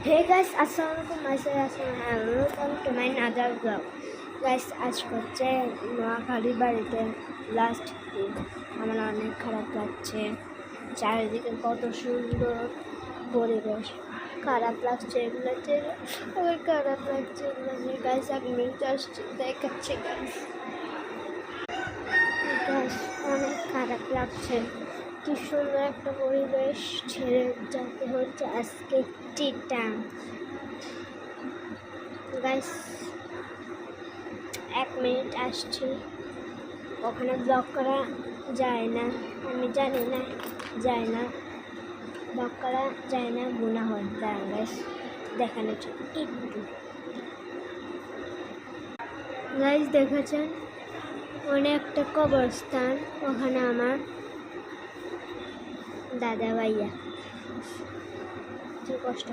Hey guys, Assalamualaikum. Welcome to my another vlog. Guys, আজকে হচ্ছে নোয়াখালী বাড়িতে লাস্ট দিন। আমার অনেক খারাপ লাগছে, চারিদিকে কত সুন্দর পরিবেশ। খারাপ লাগছে এগুলোতে, আমার খারাপ লাগছে এগুলো। গাইস আমি জাস্ট দেখাচ্ছি গাইস, অনেক খারাপ লাগছে। কি সুন্দর একটা পরিবেশ ছেড়ে যেতে হচ্ছে আজকে টাইম। গাইস 1 মিনিট আসছি, ওখানে ব্লগ করা যায় না, আমি জানি না, যায় না, ব্লগ করা যায় না, গুনাহ হয়। দাঁড়ান গাইস দেখানোর জন্য একটু। গাইস দেখেছেন অনেক একটা কবরস্থান, ওখানে আমার দাদা ভাইয়া কি কষ্ট।